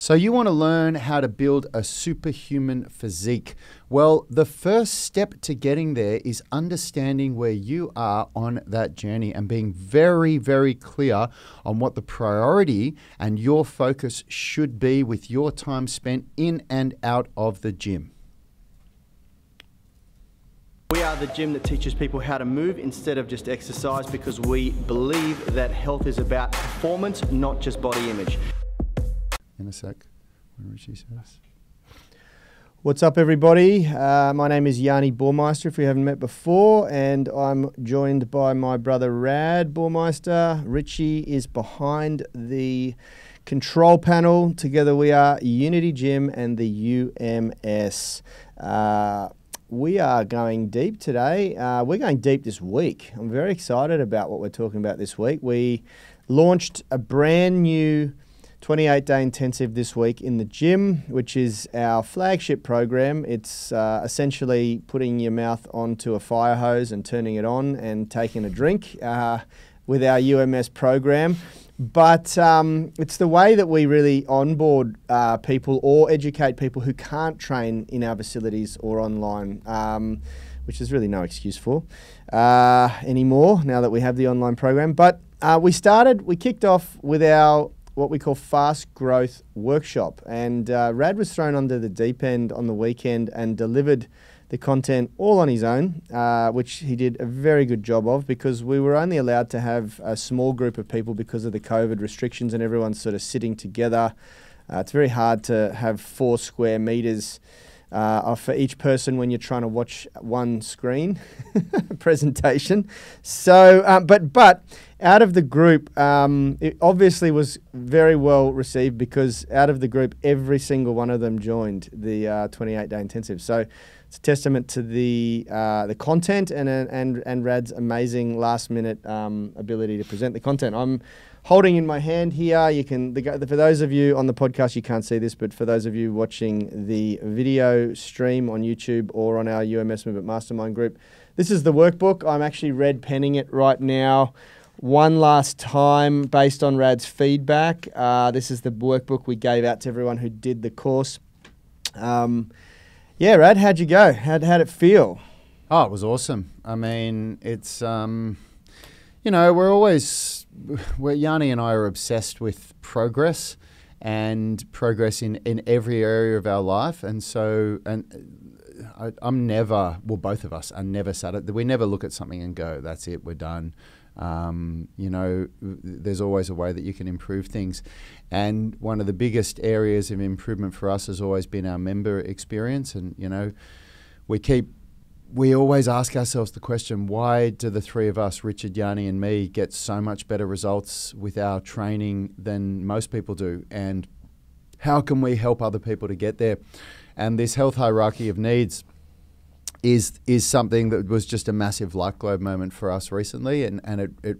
So you want to learn how to build a superhuman physique. Well, the first step to getting there is understanding where you are on that journey and being very, very clear on what the priority and your focus should be with your time spent in and out of the gym. We are the gym that teaches people how to move instead of just exercise, because we believe that health is about performance, not just body image. In a sec, when Richie says. What's up, everybody? My name is Yanni Burmeister, if we haven't met before, and I'm joined by my brother Rad Burmeister. Richie is behind the control panel. Together we are Unity Gym and the UMS. We are going deep today. We're going deep this week. I'm very excited about what we're talking about this week. We launched a brand new 28-day intensive this week in the gym, which is our flagship program. It's essentially putting your mouth onto a fire hose and turning it on and taking a drink with our UMS program. But it's the way that we really onboard people or educate people who can't train in our facilities or online, which there's really no excuse for anymore now that we have the online program. But we kicked off with our what we call fast growth workshop, and Rad was thrown under the deep end on the weekend and delivered the content all on his own, which he did a very good job of, because we were only allowed to have a small group of people because of the COVID restrictions and everyone's sort of sitting together. It's very hard to have 4 square meters for each person when you're trying to watch one screen presentation. So, but out of the group, it obviously was very well received, because out of the group, every single one of them joined the 28-day intensive. So it's a testament to the content and Rad's amazing last-minute ability to present the content. I'm holding in my hand here, you can, for those of you on the podcast, you can't see this, but for those of you watching the video stream on YouTube or on our UMS Movement Mastermind group, this is the workbook. I'm actually red penning it right now one last time based on Rad's feedback. This is the workbook we gave out to everyone who did the course. Yeah, Rad, how'd you go? How'd it feel? Oh, it was awesome. I mean, it's, you know, Yanni and I are obsessed with progress, and progress in every area of our life. And so, I'm never, well, both of us are never we never look at something and go, that's it, we're done. You know, there's always a way that you can improve things. And one of the biggest areas of improvement for us has always been our member experience. And, you know, we always ask ourselves the question, why do the three of us, Richard, Yanni and me, get so much better results with our training than most people do? And how can we help other people to get there? And this health hierarchy of needs is something that was just a massive light globe moment for us recently. And it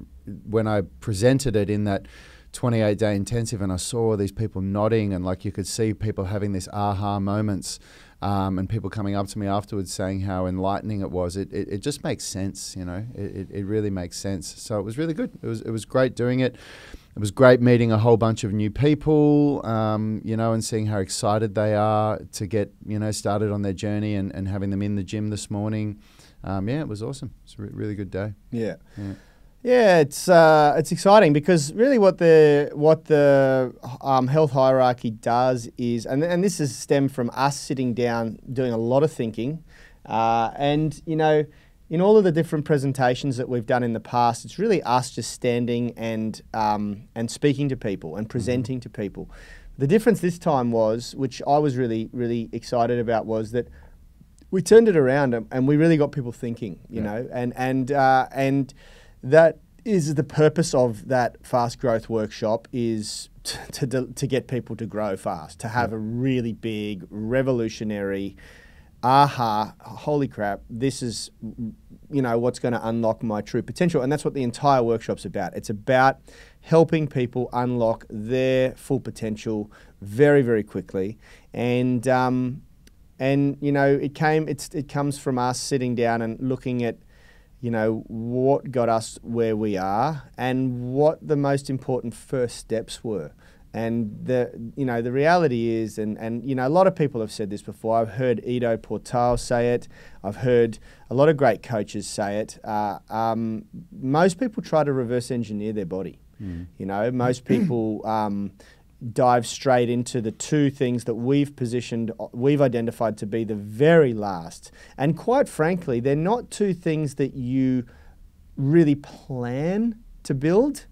when I presented it in that 28-day intensive and I saw these people nodding, and like you could see people having these aha moments, and people coming up to me afterwards saying how enlightening it was, it just makes sense, you know, it really makes sense. So it was really good. It was great doing it. It was great meeting a whole bunch of new people, you know, and seeing how excited they are to get, you know, started on their journey, and having them in the gym this morning. Yeah, it was awesome. It's a really good day. Yeah. Yeah, it's exciting, because really what the health hierarchy does is, and this has stemmed from us sitting down doing a lot of thinking, and you know, in all of the different presentations that we've done in the past, it's really us just standing and speaking to people and presenting to people. The difference this time was, which I was really, really excited about, was that we turned it around and we really got people thinking, you know, and that is the purpose of that fast growth workshop, is to get people to grow fast, to have a really big, revolutionary, holy crap, this is, you know, what's going to unlock my true potential. And that's what the entire workshop's about. It's about helping people unlock their full potential very, very quickly. And you know, it comes from us sitting down and looking at, you know, what got us where we are and what the most important first steps were. And the reality is, and a lot of people have said this before. I've heard Ido Portal say it. I've heard a lot of great coaches say it. Most people try to reverse engineer their body. Most people dive straight into the two things that we've identified to be the very last. And quite frankly, they're not two things that you really plan to build.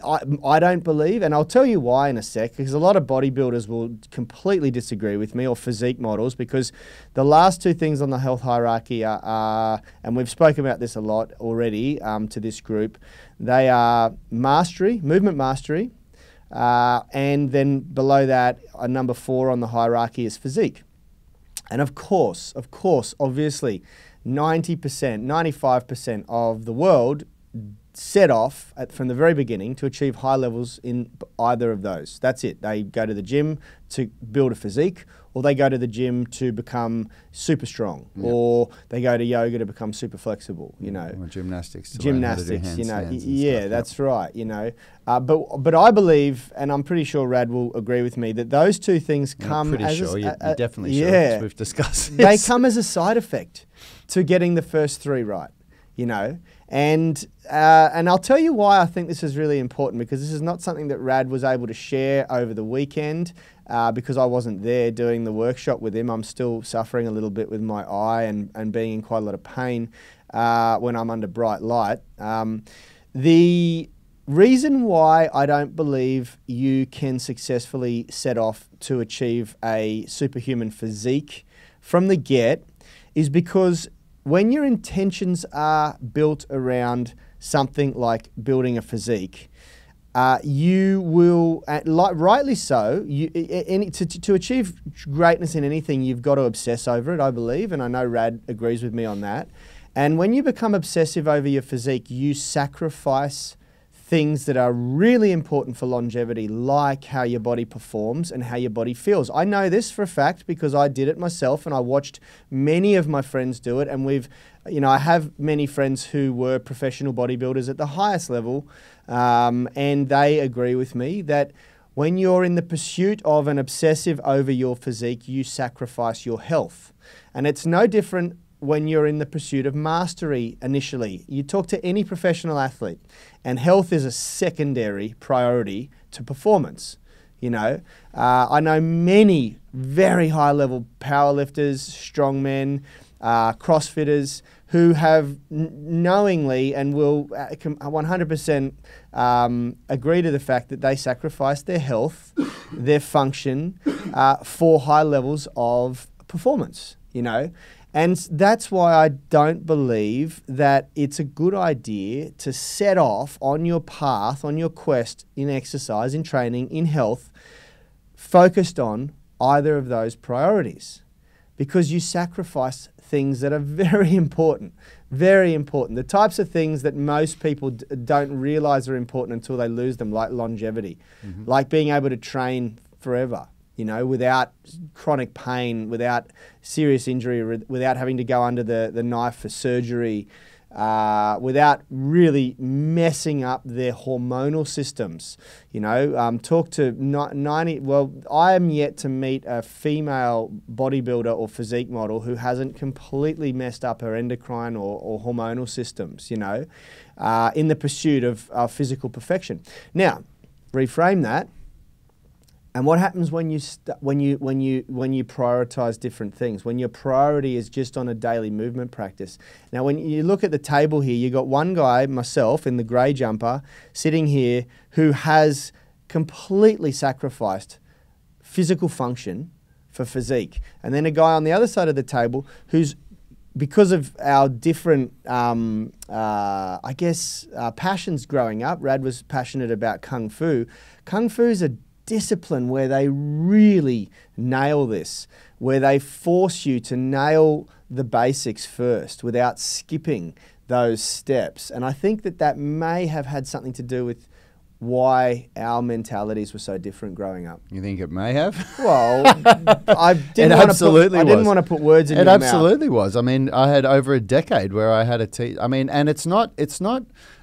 I don't believe, and I'll tell you why in a sec, because a lot of bodybuilders will completely disagree with me, or physique models, because the last two things on the health hierarchy are, and we've spoken about this a lot already to this group, they are mastery, movement mastery, and then below that, number 4 on the hierarchy is physique. And of course, obviously, 90%, 95% of the world set off from the very beginning to achieve high levels in either of those. That's it. They go to the gym to build a physique, or they go to the gym to become super strong, or they go to yoga to become super flexible, Or gymnastics. That's right, But I believe, and I'm pretty sure Rad will agree with me, that those two things come as you're definitely sure, as we've discussed this. They come as a side effect to getting the first 3 right, And I'll tell you why I think this is really important, because this is not something that Rad was able to share over the weekend because I wasn't there doing the workshop with him. I'm still suffering a little bit with my eye and being in quite a lot of pain when I'm under bright light. The reason why I don't believe you can successfully set off to achieve a superhuman physique from the get is because when your intentions are built around something like building a physique, you will, rightly so, to achieve greatness in anything, you've got to obsess over it, I believe, and I know Rad agrees with me on that. And when you become obsessive over your physique, you sacrifice things that are really important for longevity, like how your body performs and how your body feels. I know this for a fact because I did it myself and I watched many of my friends do it, and I have many friends who were professional bodybuilders at the highest level, and they agree with me that when you're in the pursuit of an obsessive over your physique, you sacrifice your health. And it's no different when you're in the pursuit of mastery initially. You talk to any professional athlete, and health is a secondary priority to performance. I know many very high-level powerlifters, strongmen, CrossFitters who have knowingly and will 100% agree to the fact that they sacrifice their health, their function, for high levels of performance, And that's why I don't believe that it's a good idea to set off on your path, on your quest in exercise, in training, in health, focused on either of those priorities, because you sacrifice things that are very important, very important. The types of things that most people don't realize are important until they lose them, like longevity, like being able to train forever. Without chronic pain, without serious injury, without having to go under the knife for surgery, without really messing up their hormonal systems. Talk to 90, well, I am yet to meet a female bodybuilder or physique model who hasn't completely messed up her endocrine or hormonal systems, in the pursuit of physical perfection. Now, reframe that. And what happens when you prioritize different things? When your priority is just on a daily movement practice. Now, when you look at the table here, you got one guy, myself, in the grey jumper, sitting here, who has completely sacrificed physical function for physique, and then a guy on the other side of the table who's, because of our different, passions growing up. Rad was passionate about Kung Fu. Kung Fu is a discipline where they really nail this, where they force you to nail the basics first without skipping those steps. And I think that may have had something to do with why our mentalities were so different growing up. You think it may have? Well, I didn't want to put words in your mouth. It absolutely was. I mean, I had over a decade where I had a and it's not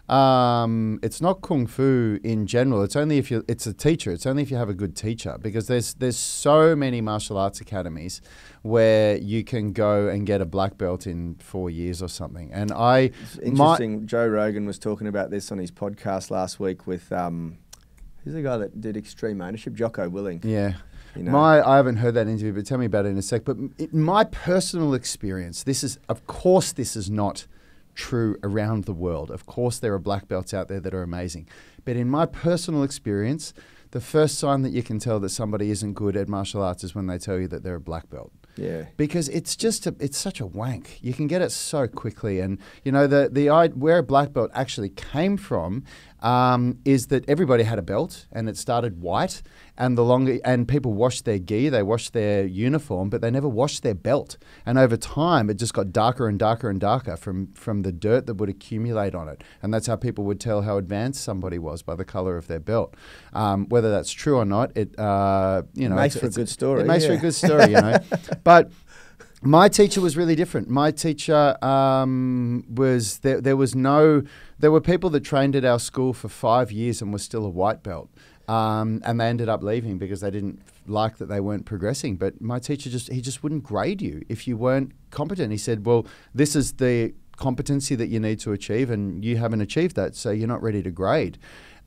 It's not kung fu in general. It's only if it's a teacher. It's only if you have a good teacher, because there's so many martial arts academies where you can go and get a black belt in 4 years or something. And it's interesting. Joe Rogan was talking about this on his podcast last week with who's the guy that did Extreme Ownership, Jocko Willink. Yeah. You know. I haven't heard that interview, but tell me about it in a sec. But in my personal experience, this is not true around the world. Of course, there are black belts out there that are amazing. But in my personal experience, the first sign that you can tell that somebody isn't good at martial arts is when they tell you that they're a black belt. Yeah. Because it's such a wank. You can get it so quickly. And, you know, where a black belt actually came from is that everybody had a belt, and it started white, and people washed their gi, they washed their uniform, but they never washed their belt. And over time, it just got darker and darker and darker from the dirt that would accumulate on it. And that's how people would tell how advanced somebody was, by the color of their belt. Whether that's true or not, it makes for a good story. It makes for a good story, you know. But my teacher was really different. My teacher was there were people that trained at our school for 5 years and were still a white belt. And they ended up leaving because they didn't like that they weren't progressing. But my teacher just wouldn't grade you if you weren't competent. He said, well, this is the competency that you need to achieve, and you haven't achieved that, so you're not ready to grade.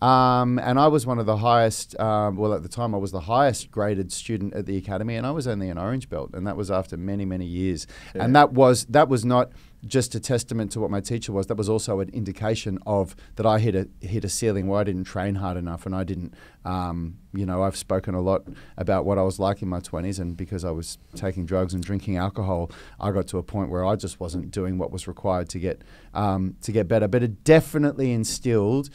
And I was one of the highest, at the time I was the highest graded student at the academy, and I was only an orange belt, and that was after many, many years. Yeah. And that was not just a testament to what my teacher was. That was also an indication of that I hit a ceiling where I didn't train hard enough, and I didn't, I've spoken a lot about what I was like in my 20s, and because I was taking drugs and drinking alcohol, I got to a point where I just wasn't doing what was required to get better. But it definitely instilled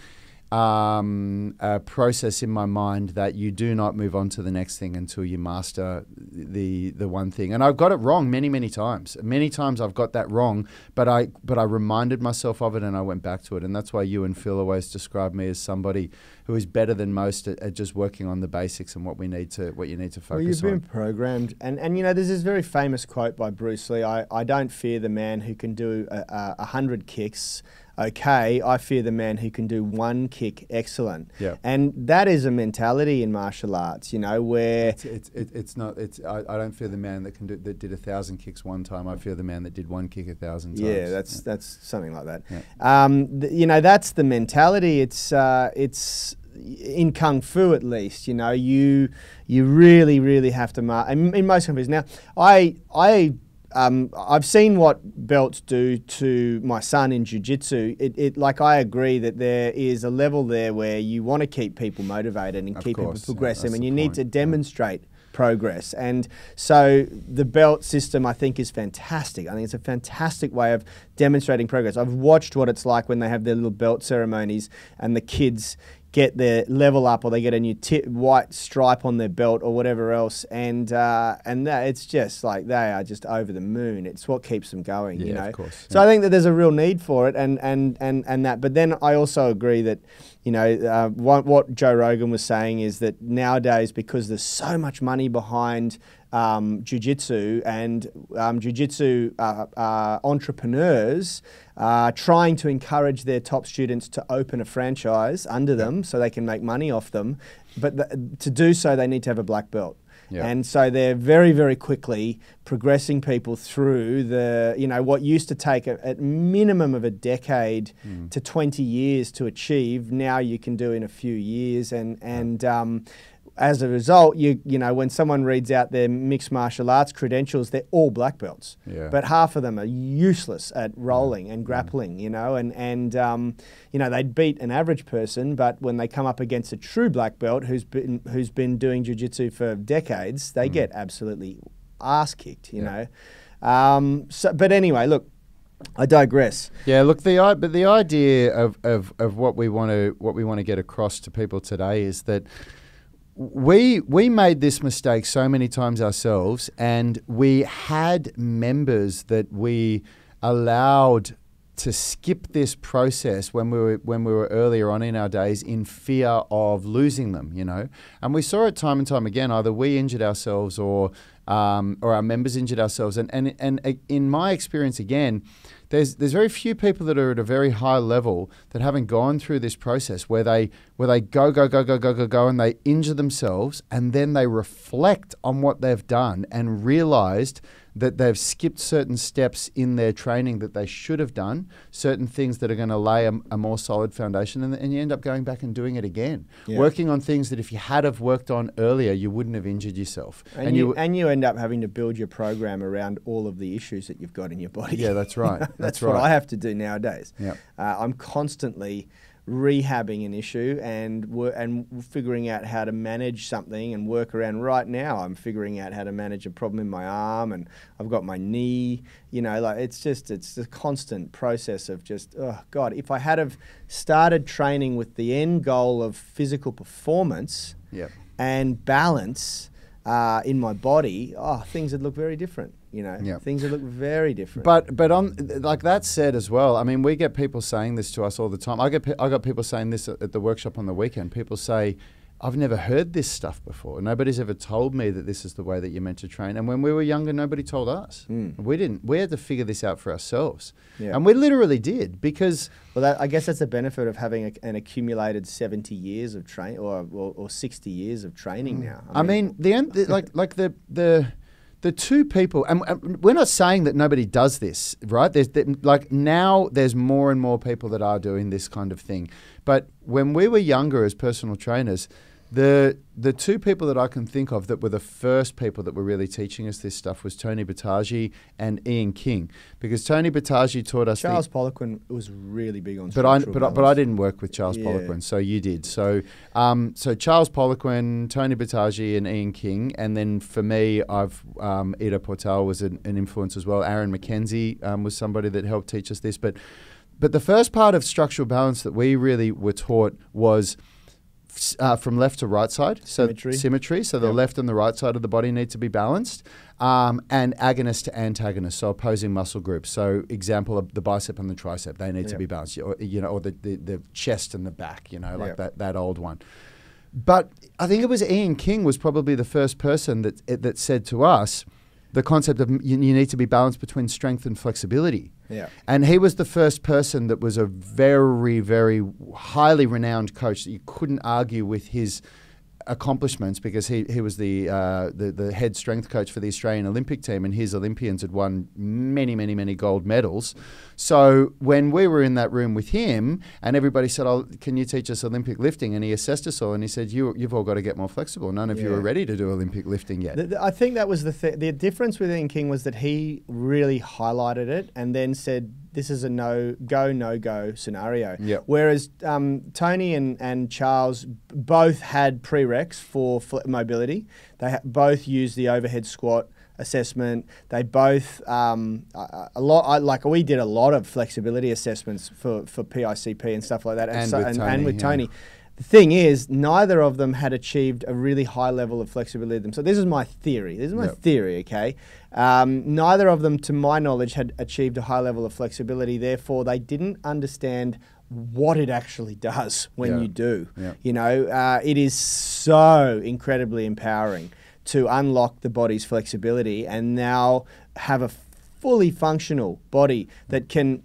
a process in my mind that you do not move on to the next thing until you master the one thing. And I've got it wrong many, many times. Many times I've got that wrong, but I reminded myself of it, and I went back to it. And that's why you and Phil always describe me as somebody who is better than most at just working on the basics and what you need to focus on. Well, you've been programmed. And you know, there's this very famous quote by Bruce Lee, I don't fear the man who can do 100 kicks okay, I fear the man who can do one kick excellent. Yeah. And that is a mentality in martial arts, you know, where I don't fear the man that did 1,000 kicks one time. I fear the man that did one kick 1,000 times. Yeah, that's something like that. Yeah. You know, that's the mentality. It's in Kung Fu, at least, you know, you really, really have to in most countries. Now, I've seen what belts do to my son in jiu-jitsu. Like, I agree that there is a level there where you want to keep people motivated and keep people progressing, and you need to demonstrate progress. And so the belt system, I think, is fantastic. I think it's a fantastic way of demonstrating progress. I've watched what it's like when they have their little belt ceremonies and the kids get their level up, or they get a new white stripe on their belt or whatever else, and that it's just like they are just over the moon. It's what keeps them going, you know. Of course. So I think that there's a real need for it, and that. But then I also agree that, you know, what Joe Rogan was saying is that nowadays, because there's so much money behind jiu-jitsu, and jiu-jitsu entrepreneurs trying to encourage their top students to open a franchise under them so they can make money off them. But to do so, they need to have a black belt. Yeah. And so they're very, very quickly progressing people through what used to take a minimum of a decade to 20 years to achieve. Now you can do in a few years, and as a result, you know, when someone reads out their mixed martial arts credentials, they're all black belts. Yeah. But half of them are useless at rolling and grappling, you know, and you know, they'd beat an average person, but when they come up against a true black belt who's been doing jiu-jitsu for decades, they get absolutely ass kicked, you know. But anyway, look, I digress. Yeah, look, the idea of what we want to get across to people today is that we made this mistake so many times ourselves, and we had members that we allowed to skip this process when we were earlier on in our days in fear of losing them, you know. And we saw it time and time again. Either we injured ourselves, or or our members injured ourselves. And in my experience, again, there's very few people that are at a very high level that haven't gone through this process where they go, and they injure themselves, and then they reflect on what they've done and realized that they've skipped certain steps in their training that they should have done, certain things that are going to lay a more solid foundation, and you end up going back and doing it again. Yeah. Working on things that if you had have worked on earlier, you wouldn't have injured yourself. And you end up having to build your program around all of the issues that you've got in your body. Yeah, that's right. That's right. What I have to do nowadays. Yep. I'm constantly rehabbing an issue and figuring out how to manage something and work around. Right now I'm figuring out how to manage a problem in my arm, and I've got my knee, like it's a constant process of just, oh God, if I had have started training with the end goal of physical performance and balance in my body, things would look very different. Things would look very different. But on like that said as well, I mean, we get people saying this to us all the time. I got people saying this at the workshop on the weekend. People say, I've never heard this stuff before. Nobody's ever told me that this is the way that you're meant to train. And when we were younger, nobody told us. We didn't. We had to figure this out for ourselves. Yeah. And we literally did, because... Well, I guess that's the benefit of having an accumulated 70 years of training or 60 years of training now. I mean the two people, and we're not saying that nobody does this, right? Now there's more and more people that are doing this kind of thing. But when we were younger as personal trainers, the two people that I can think of that were the first people that were really teaching us this stuff was Tony Battaji and Ian King, because Tony Battaji taught us. Charles Poliquin was really big on. But I didn't work with Charles Poliquin, so you did. So Charles Poliquin, Tony Battaji, and Ian King, and then for me, I've Ida Portal was an influence as well. Aaron McKenzie was somebody that helped teach us this, but the first part of structural balance that we really were taught was. From left to right side, symmetry. So the left and the right side of the body need to be balanced, and agonist to antagonist, so opposing muscle groups. So example of the bicep and the tricep, they need to be balanced, or the chest and the back, like that old one. But I think it was Ian King was probably the first person that said to us the concept of you need to be balanced between strength and flexibility. Yeah. And he was the first person that was a very, very highly renowned coach that you couldn't argue with his accomplishments, because he was the head strength coach for the Australian Olympic team, and his Olympians had won many, many, many gold medals. So when we were in that room with him and everybody said, can you teach us Olympic lifting? And he assessed us all and he said, you've all got to get more flexible. None of you are ready to do Olympic lifting yet. I think that was the difference with Ian King was that he really highlighted it and then said, this is a no-go scenario. Yep. Whereas Tony and Charles both had prereqs for mobility. They both used the overhead squat assessment. They both we did a lot of flexibility assessments for PICP and stuff like that. And with Tony. The thing is, neither of them had achieved a really high level of flexibility. So this is my theory. Okay? Neither of them, to my knowledge, had achieved a high level of flexibility. Therefore, they didn't understand what it actually does when you do. Yeah. It is so incredibly empowering to unlock the body's flexibility and now have a fully functional body that can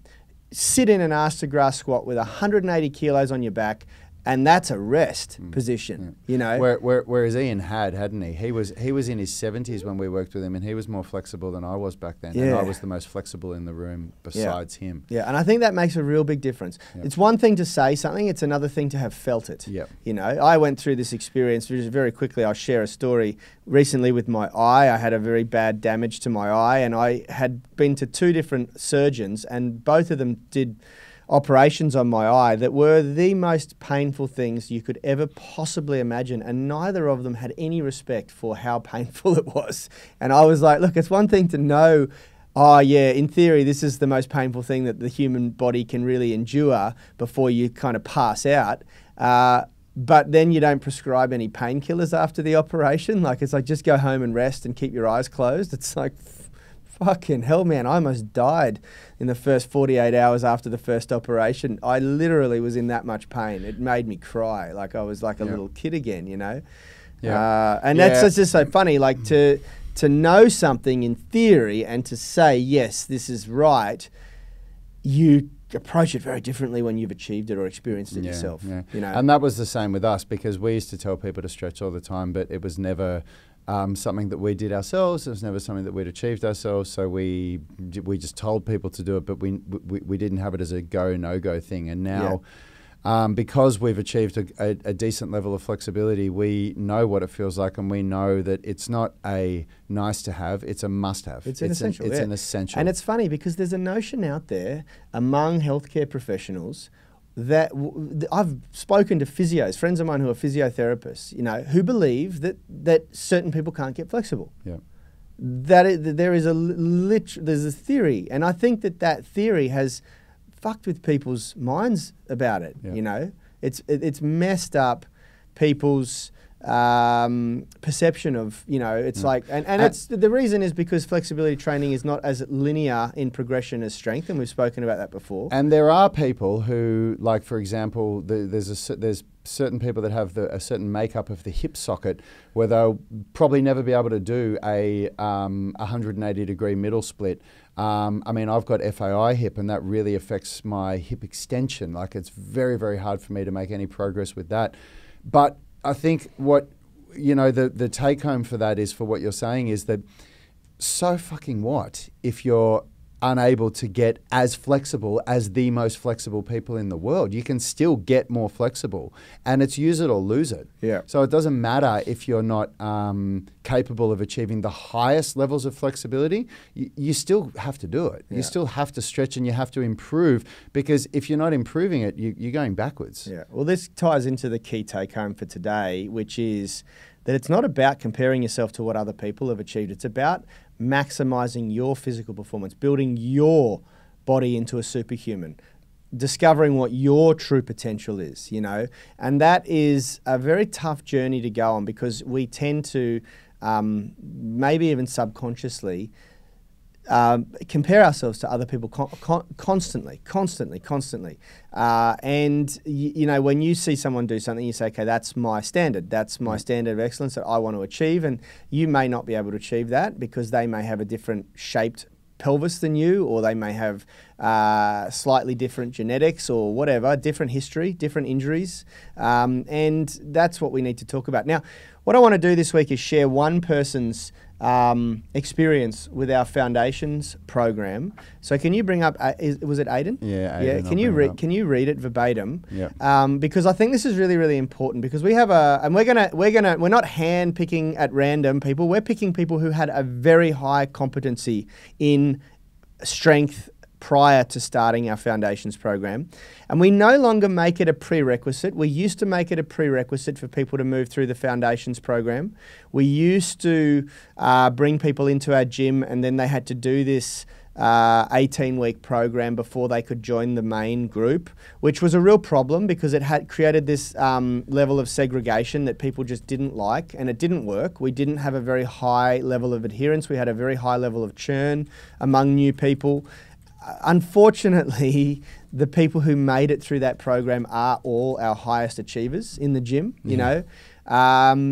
sit in an arse to grass squat with 180 kilos on your back. And that's a rest position, Whereas Ian hadn't he? He was in his 70s when we worked with him, and he was more flexible than I was back then. And I was the most flexible in the room besides him. Yeah, and I think that makes a real big difference. Yep. It's one thing to say something, it's another thing to have felt it. Yep. I went through this experience, very quickly. I'll share a story. Recently with my eye, I had a very bad damage to my eye, and I had been to 2 different surgeons, and both of them did operations on my eye that were the most painful things you could ever possibly imagine, and neither of them had any respect for how painful it was. And I was like, look, it's one thing to know, in theory, this is the most painful thing that the human body can really endure before you kind of pass out. But then you don't prescribe any painkillers after the operation. Like, it's like, just go home and rest and keep your eyes closed. It's like, fucking hell, man, I almost died in the first 48 hours after the first operation. I literally was in that much pain. It made me cry. Like I was like a little kid again, Yeah. And that's just so funny, like to to know something in theory and to say, yes, this is right, you approach it very differently when you've achieved it or experienced it yourself. Yeah. You know? And that was the same with us, because we used to tell people to stretch all the time, but it was never something that we did ourselves. It was never something that we'd achieved ourselves. So we just told people to do it, but we didn't have it as a go, no-go thing. And now, because we've achieved a decent level of flexibility, we know what it feels like, and we know that it's not a nice to have, it's a must have. It's an essential. It's an essential. And it's funny because there's a notion out there among healthcare professionals that I've spoken to physios, friends of mine who are physiotherapists, you know, who believe that certain people can't get flexible. Yeah. There's a theory, and I think that theory has fucked with people's minds about it. Yeah. You know, it's messed up people's perception of, you know, it's like, and it's the reason is because flexibility training is not as linear in progression as strength, and we've spoken about that before. And there are people who, like, for example, there's certain people that have a certain makeup of the hip socket where they'll probably never be able to do a 180-degree middle split. I mean, I've got FAI hip, and that really affects my hip extension. Like, it's very, very hard for me to make any progress with that. But I think what, you know, the take home for that is, for what you're saying, is that so fucking what if you're unable to get as flexible as the most flexible people in the world? You can still get more flexible, and it's use it or lose it. Yeah. So it doesn't matter if you're not capable of achieving the highest levels of flexibility. You still have to do it. Yeah. You still have to stretch, and you have to improve, because if you're not improving it, you're going backwards. Yeah. Well, this ties into the key take home for today, which is that it's not about comparing yourself to what other people have achieved. It's about maximizing your physical performance, building your body into a superhuman, discovering what your true potential is, you know. And that is a very tough journey to go on, because we tend to, maybe even subconsciously, compare ourselves to other people constantly. And you know, when you see someone do something, you say, okay, that's my standard. That's my standard of excellence that I want to achieve. And you may not be able to achieve that because they may have a different shaped pelvis than you, or they may have slightly different genetics or whatever, different history, different injuries. And that's what we need to talk about. Now, what I want to do this week is share one person's experience with our foundations program. So can you bring up, was it Aiden? Yeah, Aiden. Yeah. Can you read it verbatim? Yeah. Because I think this is really, really important, because we have we're not hand picking at random people. We're picking people who had a very high competency in strength prior to starting our foundations program. And we no longer make it a prerequisite. We used to make it a prerequisite for people to move through the foundations program. We used to bring people into our gym, and then they had to do this 18-week program before they could join the main group, which was a real problem because it had created this level of segregation that people just didn't like, and it didn't work. We didn't have a very high level of adherence. We had a very high level of churn among new people. Unfortunately, the people who made it through that program are all our highest achievers in the gym, you know.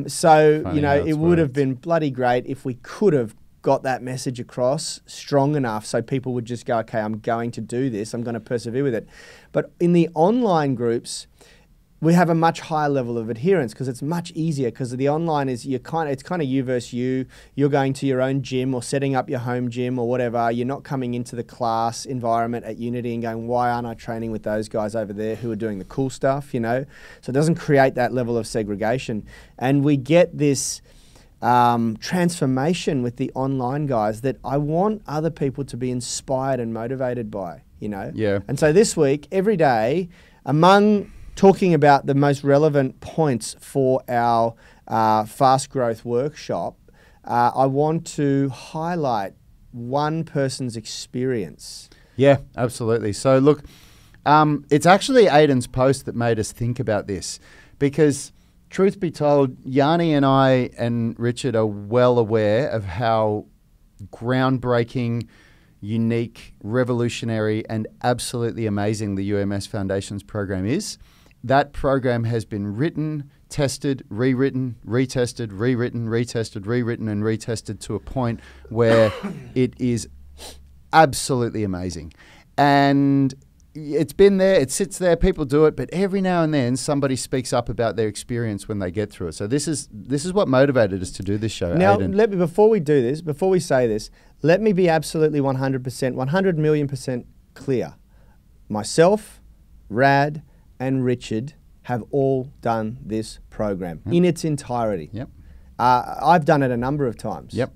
So, Funny, you know, it would have works. been bloody great if we could have got that message across strong enough so people would just go, okay, I'm going to do this, I'm going to persevere with it. But in the online groups, we have a much higher level of adherence because it's much easier, because the online is it's kind of you versus you. You're going to your own gym or setting up your home gym or whatever. You're not coming into the class environment at Unity and going, why aren't I training with those guys over there who are doing the cool stuff, you know? So it doesn't create that level of segregation. And we get this transformation with the online guys that I want other people to be inspired and motivated by, you know? Yeah. And so this week, every day, among talking about the most relevant points for our fast growth workshop, I want to highlight one person's experience. Yeah, absolutely. So look, it's actually Aiden's post that made us think about this, because truth be told, Yanni and I and Richard are well aware of how groundbreaking, unique, revolutionary, and absolutely amazing the UMS Foundations program is. that program has been written, tested, rewritten, retested, rewritten, retested, rewritten, and retested to a point where it is absolutely amazing. And it's been there, it sits there, people do it, but every now and then somebody speaks up about their experience when they get through it. So this is what motivated us to do this show. Now, Aidan. before we do this, before we say this, let me be absolutely 100%, 100,000,000% clear. Myself, Rad, and Richard have all done this program in its entirety. Yep. I've done it a number of times. Yep.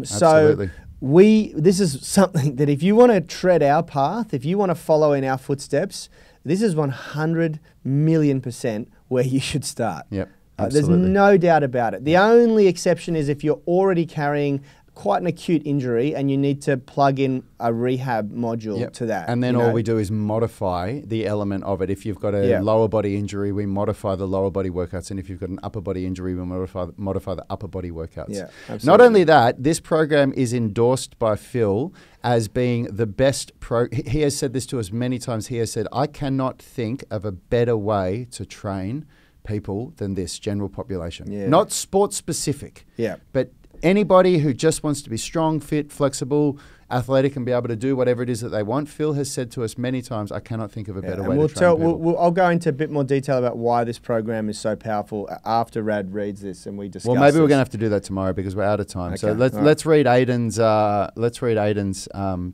So this is something that if you want to tread our path, if you want to follow in our footsteps, this is 100,000,000% where you should start. Yep. There's no doubt about it. The only exception is if you're already carrying quite an acute injury and you need to plug in a rehab module to that. And then all we do is modify the element of it. If you've got a lower body injury, we modify the lower body workouts. And if you've got an upper body injury, we modify the upper body workouts. Yeah, absolutely. Not only that, this program is endorsed by Phil as being the best He has said this to us many times. He has said, I cannot think of a better way to train people than this general population. Yeah. Not sports specific, but anybody who just wants to be strong, fit, flexible, athletic, and be able to do whatever it is that they want. Phil has said to us many times, I cannot think of a better way to train people. I'll go into a bit more detail about why this program is so powerful after Rad reads this and we discuss. Well, maybe we're going to have to do that tomorrow because we're out of time. Okay. So let's read Aidan's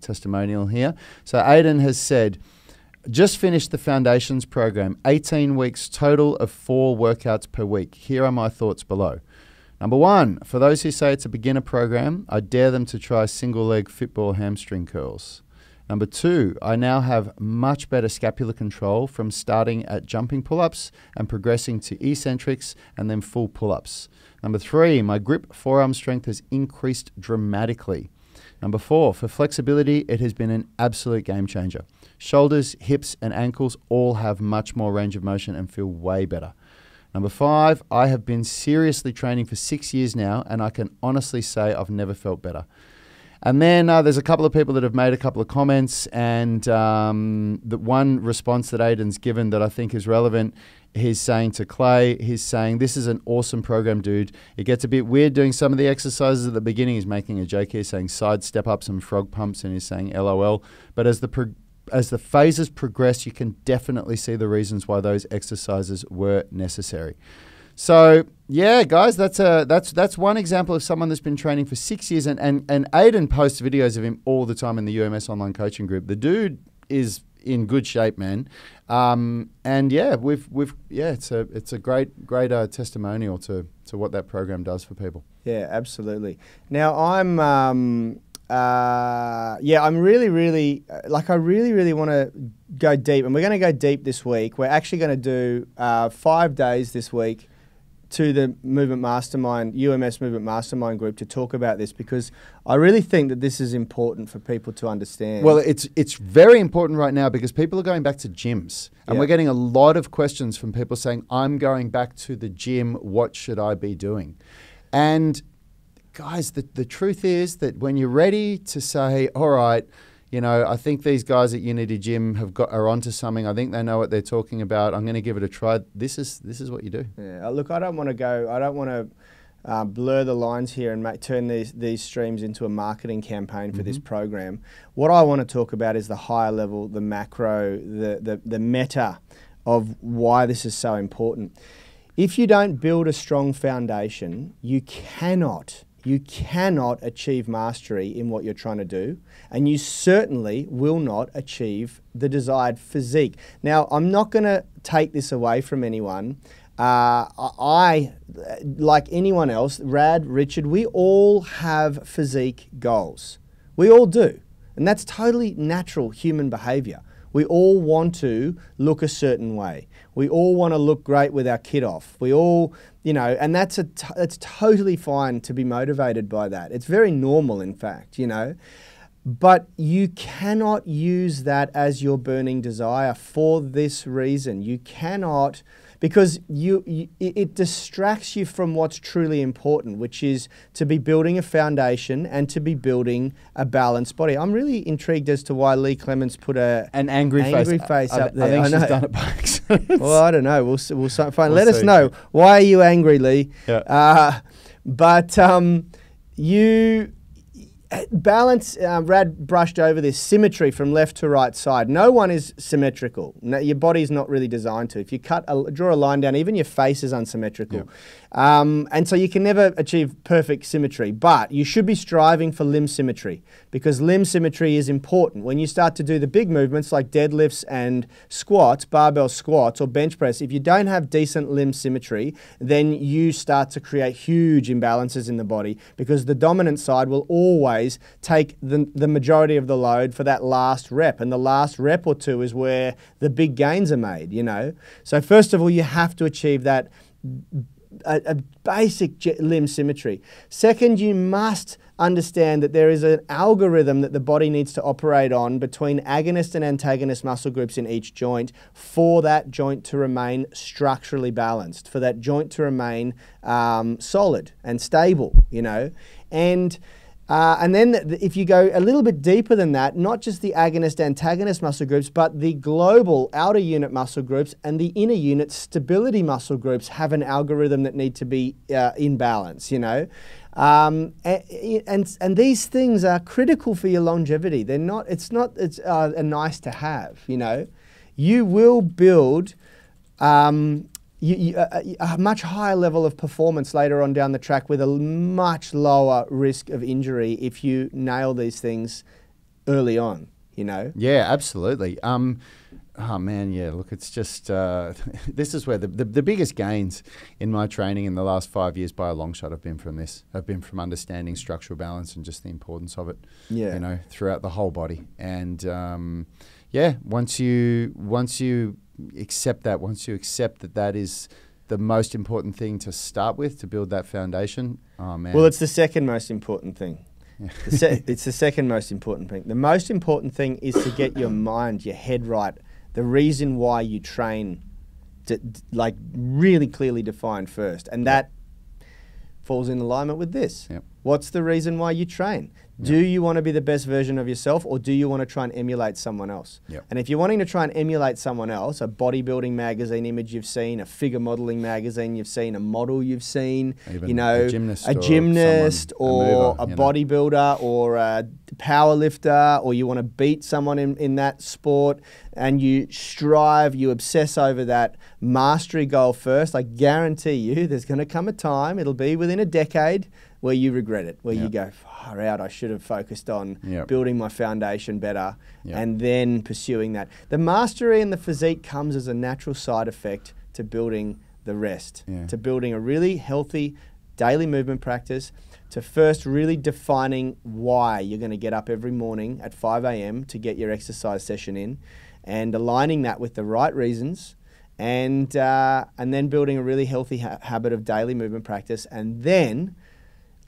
testimonial here. So Aidan has said, just finished the Foundations program, 18 weeks total of 4 workouts per week. Here are my thoughts below. Number 1, for those who say it's a beginner program, I dare them to try single leg football hamstring curls. Number 2, I now have much better scapular control from starting at jumping pull-ups and progressing to eccentrics and then full pull-ups. Number 3, my grip forearm strength has increased dramatically. Number 4, for flexibility, it has been an absolute game changer. Shoulders, hips, and ankles all have much more range of motion and feel way better. Number 5, I have been seriously training for 6 years now, and I can honestly say I've never felt better. And then there's a couple of people that have made a couple of comments, and the one response that Aidan's given that I think is relevant, he's saying to Clay, he's saying, this is an awesome program, dude. It gets a bit weird doing some of the exercises at the beginning. He's making a joke here, saying side step-ups and frog pumps, and he's saying LOL. But as the phases progress, you can definitely see the reasons why those exercises were necessary. So yeah, guys, that's one example of someone that's been training for 6 years, and Aidan posts videos of him all the time in the UMS online coaching group. The dude is in good shape, man. And yeah, it's a great testimonial to what that program does for people. Yeah, absolutely. Now I'm really want to go deep, and we're going to go deep this week. We're actually going to do 5 days this week to the Movement Mastermind, UMS Movement Mastermind group to talk about this, because I really think that this is important for people to understand. Well, it's very important right now because people are going back to gyms, and we're getting a lot of questions from people saying, I'm going back to the gym, what should I be doing? And guys, the truth is that when you're ready to say, all right, you know, I think these guys at Unity Gym are onto something. I think they know what they're talking about. I'm going to give it a try. This is what you do. Yeah. Look, I don't want to blur the lines here and turn these streams into a marketing campaign for this program. What I want to talk about is the higher level, the macro, the meta of why this is so important. If you don't build a strong foundation, you cannot achieve mastery in what you're trying to do, and you certainly will not achieve the desired physique. Now, I'm not going to take this away from anyone. I, like anyone else, Rad, Richard, we all have physique goals. We all do. And that's totally natural human behavior. We all want to look a certain way. We all want to look great with our kit off. We all, and that's totally fine to be motivated by that. It's very normal, in fact, But you cannot use that as your burning desire for this reason. You cannot, because it distracts you from what's truly important, which is to be building a foundation and to be building a balanced body. I'm really intrigued as to why Lee Clements put an angry face up there. I think she's done it by accident. Well, I don't know. We'll find. Let us know. Why are you angry, Lee? Yeah. Balance, Rad brushed over this, symmetry from left to right side. No one is symmetrical. No, your body's not really designed to. If you draw a line down, even your face is unsymmetrical. Yep. And so you can never achieve perfect symmetry, but you should be striving for limb symmetry, because limb symmetry is important. When you start to do the big movements like deadlifts and squats, barbell squats or bench press, if you don't have decent limb symmetry, then you start to create huge imbalances in the body, because the dominant side will always take the majority of the load for that last rep, and the last rep or two is where the big gains are made, you know. So first of all, you have to achieve that a basic limb symmetry. Second, you must understand that there is an algorithm that the body needs to operate on between agonist and antagonist muscle groups in each joint for that joint to remain structurally balanced, for that joint to remain solid and stable, you know. And then if you go a little bit deeper than that, not just the agonist-antagonist muscle groups, but the global outer unit muscle groups and the inner unit stability muscle groups have an algorithm that need to be in balance, you know. And these things are critical for your longevity. They're not, it's a nice to have, you know. You will build a much higher level of performance later on down the track with a much lower risk of injury if you nail these things early on, you know? Yeah, absolutely. Oh man, yeah, look, it's just, this is where the biggest gains in my training in the last 5 years by a long shot have been from this. Have been from understanding structural balance and just the importance of it, you know, throughout the whole body. And yeah, once you accept that that is the most important thing to start with to build that foundation, oh man. Well, it's the second most important thing. It's the second most important thing. The most important thing is to get your mind, your head right. The reason why you train, like really clearly defined first. And that falls in alignment with this. Yep. What's the reason why you train? Do you want to be the best version of yourself, or do you want to try and emulate someone else? Yep. And if you're wanting to try and emulate someone else, a bodybuilding magazine image you've seen, a figure modeling magazine you've seen, a model you've seen, even you know, a gymnast or a bodybuilder or a power lifter, or you want to beat someone in that sport, and you strive, you obsess over that mastery goal first, I guarantee you there's going to come a time, it'll be within a decade, where you regret it, where you go, far out, I should have focused on building my foundation better and then pursuing that. The mastery and the physique comes as a natural side effect to building the rest, to building a really healthy daily movement practice, to first really defining why you're going to get up every morning at 5 a.m. to get your exercise session in, and aligning that with the right reasons, and then building a really healthy habit of daily movement practice, and then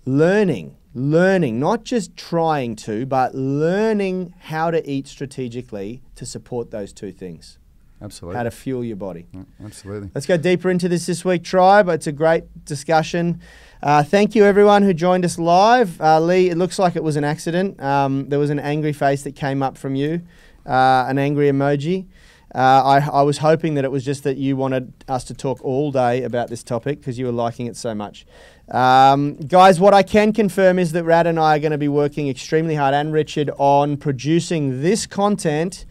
learning, not just trying to, but learning how to eat strategically to support those two things. Absolutely. How to fuel your body. Absolutely. Let's go deeper into this week, Tribe. It's a great discussion. Thank you, everyone who joined us live. Lee, it looks like it was an accident. There was an angry face that came up from you, an angry emoji. I was hoping that it was just that you wanted us to talk all day about this topic because you were liking it so much. Guys, what I can confirm is that Rad and I are going to be working extremely hard, and Richard, on producing this content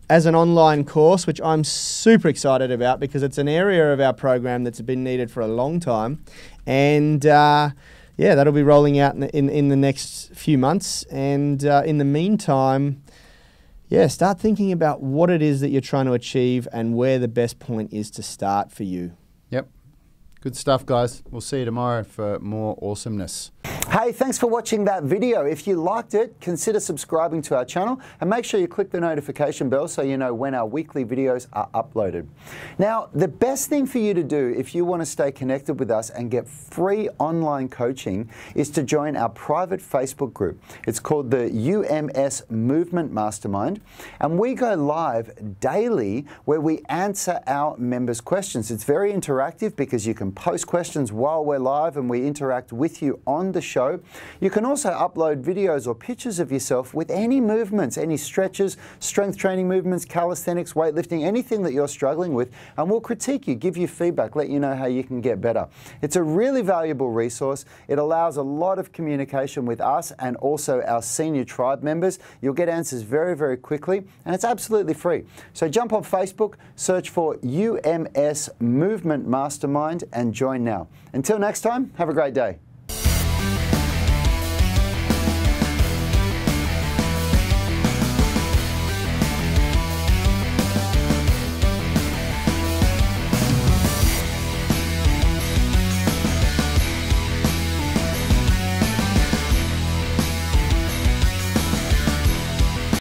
as an online course, which I'm super excited about because it's an area of our program that's been needed for a long time. And yeah, that'll be rolling out in the next few months. And in the meantime, yeah, start thinking about what it is that you're trying to achieve and where the best point is to start for you. Yep. Good stuff, guys. We'll see you tomorrow for more awesomeness. Hey, thanks for watching that video. If you liked it, consider subscribing to our channel and make sure you click the notification bell so you know when our weekly videos are uploaded. Now, the best thing for you to do if you want to stay connected with us and get free online coaching is to join our private Facebook group. It's called the UMS Movement Mastermind, and we go live daily where we answer our members' questions. It's very interactive because you can post questions while we're live and we interact with you on the show. You can also upload videos or pictures of yourself with any movements, any stretches, strength training movements, calisthenics, weightlifting, anything that you're struggling with, and we'll critique you, give you feedback, let you know how you can get better. It's a really valuable resource. It allows a lot of communication with us and also our senior tribe members. You'll get answers very, very quickly, and it's absolutely free. So jump on Facebook, search for UMS Movement Mastermind and join now. Until next time, have a great day.